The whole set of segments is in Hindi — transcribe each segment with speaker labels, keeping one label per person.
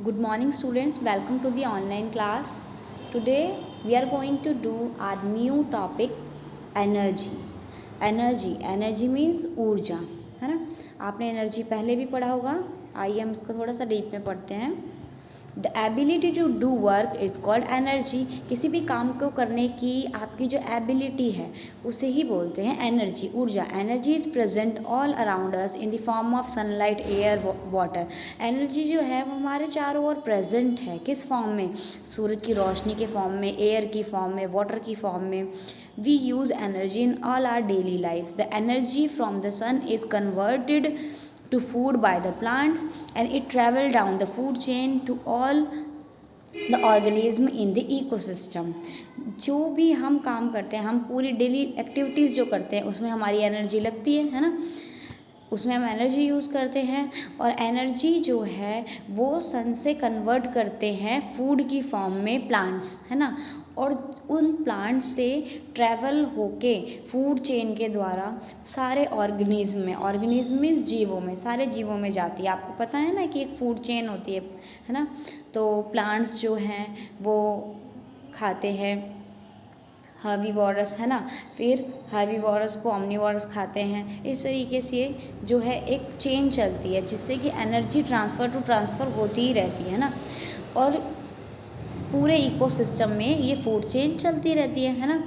Speaker 1: Good morning, students. Welcome to the online class. Today we are going to do our new topic energy. Energy means ऊर्जा, है ना। आपने एनर्जी पहले भी पढ़ा होगा। आइए हम इसको थोड़ा सा डीप में पढ़ते हैं। The ability to do work is called energy. किसी भी काम को करने की आपकी जो एबिलिटी है उसे ही बोलते हैं एनर्जी, ऊर्जा। Energy is present all around us in the form of sunlight, air, water. Energy जो है वो हमारे चारों ओर प्रेजेंट है। किस फॉर्म में? सूरज की रोशनी के फॉर्म में, एयर की फॉर्म में, वाटर की फॉर्म में। We use energy in all our daily life. The energy from the sun is converted to food by the plants and it travel down the food chain to all the organism in the ecosystem। जो भी हम काम करते हैं, हम पूरी डेली एक्टिविटीज़ जो करते हैं उसमें हमारी एनर्जी लगती है ना। उसमें हम एनर्जी यूज़ करते हैं और एनर्जी जो है वो सन से कन्वर्ट करते हैं फूड की फॉर्म में प्लांट्स, है ना। और उन प्लांट्स से ट्रैवल होके फूड चेन के द्वारा सारे ऑर्गेनिज्म में जीवों में, सारे जीवों में जाती है। आपको पता है ना कि एक फूड चेन होती है ना। तो प्लांट्स जो हैं वो खाते हैं हर्बीवोरस, है ना। फिर हर्बीवोरस को ओमनीवोरस खाते हैं। इस तरीके से जो है एक चेन चलती है जिससे कि एनर्जी ट्रांसफ़र होती ही रहती है ना। और पूरे इकोसिस्टम में ये फूड चेन चलती रहती है ना।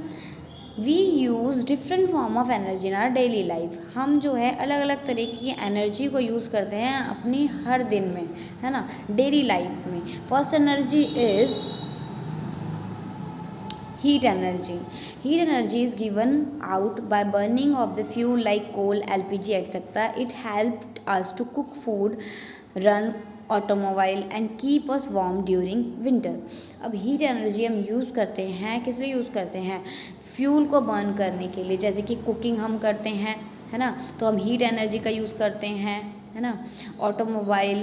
Speaker 1: We use different form of energy in our daily life. हम जो है अलग अलग तरीके की एनर्जी को यूज़ करते हैं अपनी हर दिन में, है ना, डेली लाइफ में। First energy is heat energy. Heat energy is given out by burning of the fuel like coal, LPG, etc. It helped us to cook food, run automobile and keep us warm during winter. अब हीट एनर्जी हम यूज़ करते हैं, किस लिए यूज़ करते हैं? फ्यूल को बर्न करने के लिए। जैसे कि कुकिंग हम करते हैं, है ना, तो हम हीट एनर्जी का यूज़ करते हैं, है ना। Automobile,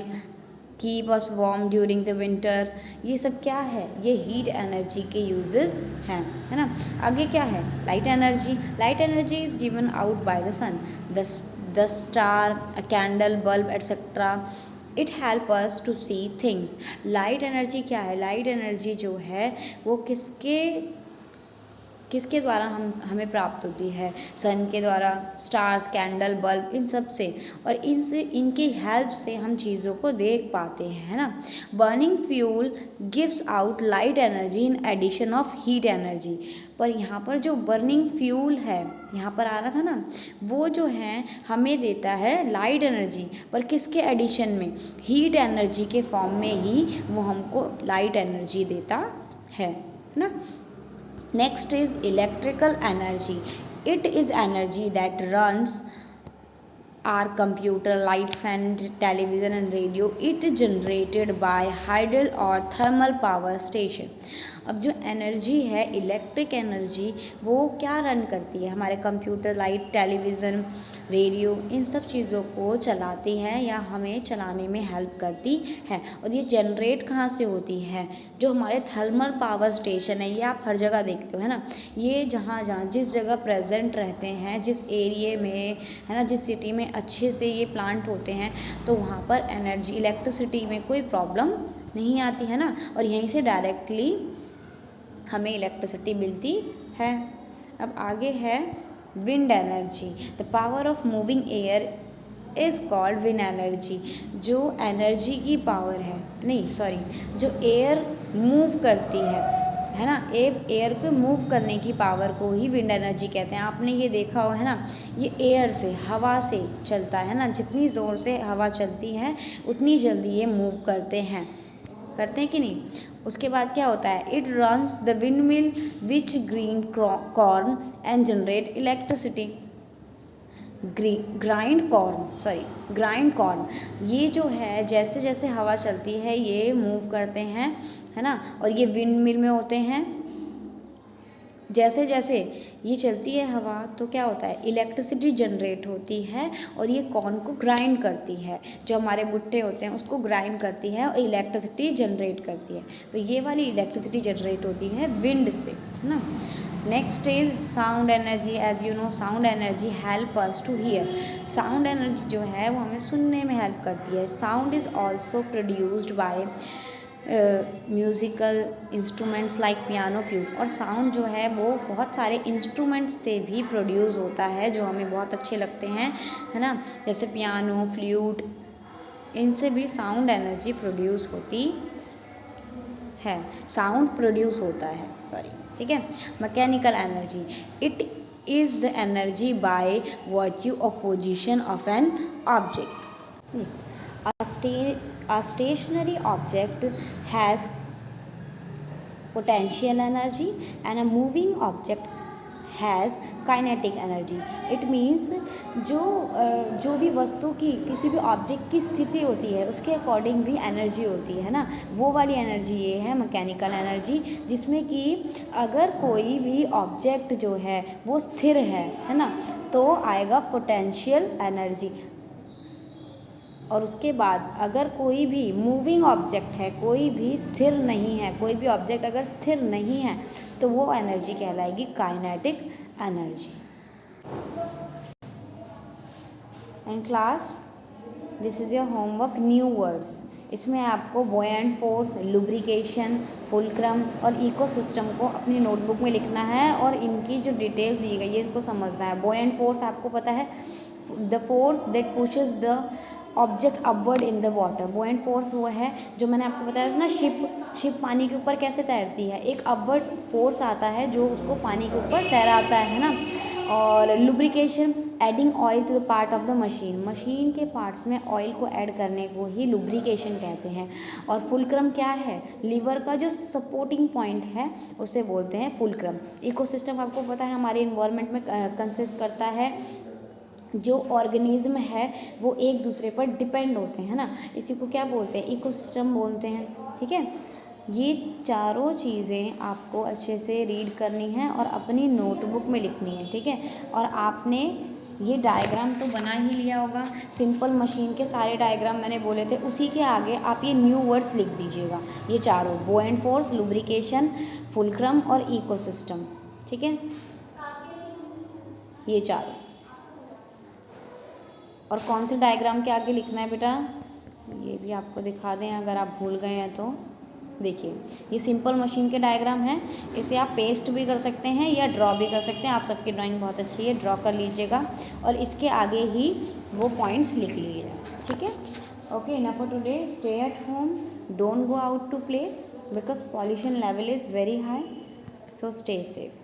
Speaker 1: keep us warm during the winter, ये सब क्या है? ये हीट एनर्जी के यूजेस हैं, है ना। आगे क्या है? Light energy. Light energy is given out by the sun, the star, a candle, bulb etcetera. It help us to see things. Light energy क्या है? लाइट एनर्जी जो है वो किसके द्वारा हमें प्राप्त होती है? सन के द्वारा, स्टार्स, कैंडल, बल्ब, इन सब से। और इनकी हेल्प से हम चीज़ों को देख पाते हैं, है ना। Burning fuel gives out light energy in addition of heat energy. पर यहाँ पर जो बर्निंग फ्यूल है, यहाँ पर आ रहा था ना, वो जो है हमें देता है लाइट एनर्जी, पर किसके एडिशन में? हीट एनर्जी के फॉर्म में ही वो हमको लाइट एनर्जी देता है ना। Next is electrical energy. It is energy that runs our computer, light, fan, television and radio. It is generated by hydel or thermal power station. अब जो एनर्जी है, इलेक्ट्रिक एनर्जी, वो क्या रन करती है? हमारे कंप्यूटर, लाइट, टेलीविज़न, रेडियो, इन सब चीज़ों को चलाती है या हमें चलाने में हेल्प करती है। और ये जनरेट कहाँ से होती है? जो हमारे थर्मल पावर स्टेशन है, ये आप हर जगह देखते हो, है ना। ये जहाँ जिस जगह प्रेजेंट रहते हैं, जिस एरिए में, है ना, जिस सिटी में अच्छे से ये प्लांट होते हैं, तो वहाँ पर एनर्जी, इलेक्ट्रिसिटी में कोई प्रॉब्लम नहीं आती है ना। और यहीं से डायरेक्टली हमें इलेक्ट्रिसिटी मिलती है। अब आगे है wind energy. The power of moving air is called wind energy. जो एनर्जी की पावर है, नहीं सॉरी, जो एयर मूव करती है ना, एयर को मूव करने की पावर को ही विंड एनर्जी कहते हैं। आपने ये देखा हो, है ना, ये एयर से, हवा से चलता है ना। जितनी ज़ोर से हवा चलती है उतनी जल्दी ये मूव करते हैं कि नहीं। उसके बाद क्या होता है? It runs the wind mill which green corn and generate electricity. Grind corn, ये जो है जैसे जैसे हवा चलती है ये मूव करते हैं, है ना। और ये विंड मिल में होते हैं। जैसे जैसे ये चलती है हवा तो क्या होता है? इलेक्ट्रिसिटी जनरेट होती है और ये कॉर्न को ग्राइंड करती है। जो हमारे भुट्टे होते हैं उसको ग्राइंड करती है और इलेक्ट्रिसिटी जनरेट करती है। तो ये वाली इलेक्ट्रिसिटी जनरेट होती है विंड से, है ना। Next is sound energy. As you know sound energy help us to hear. Sound energy जो है वो हमें सुनने में हेल्प करती है. Sound is also produced by musical instruments like piano, flute. और साउंड जो है वो बहुत सारे इंस्ट्रूमेंट्स से भी प्रोड्यूस होता है जो हमें बहुत अच्छे लगते हैं, है ना. जैसे पियानो, फ्लूट, इनसे भी साउंड एनर्जी प्रोड्यूस होती है, साउंड प्रोड्यूस होता है, सॉरी, ठीक है. Mechanical energy. It is the energy by virtue of position of an object. A stationary object has potential energy and a moving object has kinetic energy. It means जो भी वस्तु की किसी भी ऑब्जेक्ट की स्थिति होती है उसके अकॉर्डिंग भी एनर्जी होती है ना, वो वाली एनर्जी ये है मैकेनिकल एनर्जी, जिसमें कि अगर कोई भी ऑब्जेक्ट जो है वो स्थिर है ना, तो आएगा पोटेंशियल एनर्जी. और उसके बाद अगर कोई भी मूविंग ऑब्जेक्ट है, कोई भी स्थिर नहीं है, कोई भी ऑब्जेक्ट अगर स्थिर नहीं है तो वो एनर्जी कहलाएगी kinetic energy. And class, this is your homework, new words. इसमें आपको बुओयंट फोर्स, लुब्रिकेशन, फुलक्रम और इकोसिस्टम को अपनी नोटबुक में लिखना है और इनकी जो डिटेल्स दी गई है इसको समझना है. बुओयंट फोर्स आपको पता है, the force that pushes the object upward in the water. Buoyant force वो है जो मैंने आपको बताया था ना, शिप पानी के ऊपर कैसे तैरती है, एक अपवर्ड फोर्स आता है जो उसको पानी के ऊपर तैराता है ना. और lubrication, adding oil to the part of the machine. Machine के पार्ट्स में ऑयल को ऐड करने को ही लुब्रिकेशन कहते हैं. और फुलक्रम क्या है, लीवर का जो सपोर्टिंग पॉइंट है उसे बोलते हैं फुलक्रम. इकोसिस्टम आपको पता है हमारे इन्वायरमेंट में कंसिस्ट करता है, जो ऑर्गेनिज्म है वो एक दूसरे पर डिपेंड होते हैं ना, इसी को क्या बोलते हैं, इकोसिस्टम बोलते हैं. ठीक है, ये चारों चीज़ें आपको अच्छे से रीड करनी है और अपनी नोटबुक में लिखनी है. ठीक है, और आपने ये डायग्राम तो बना ही लिया होगा, सिंपल मशीन के सारे डायग्राम मैंने बोले थे, उसी के आगे आप ये न्यू वर्ड्स लिख दीजिएगा, ये चारों, बुओयंट फोर्स, लुब्रिकेशन, फुलक्रम और इकोसिस्टम. ठीक है, ये चारों. और कौन से डायग्राम के आगे लिखना है बेटा, ये भी आपको दिखा दें अगर आप भूल गए हैं तो. देखिए, ये सिंपल मशीन के डायग्राम है, इसे आप पेस्ट भी कर सकते हैं या ड्रॉ भी कर सकते हैं. आप सबकी ड्राइंग बहुत अच्छी है, ड्रॉ कर लीजिएगा और इसके आगे ही वो पॉइंट्स लिख लीजिएगा. ठीक है, okay, enough for today. Stay at home, don't go out to play because pollution level is very high, so stay safe.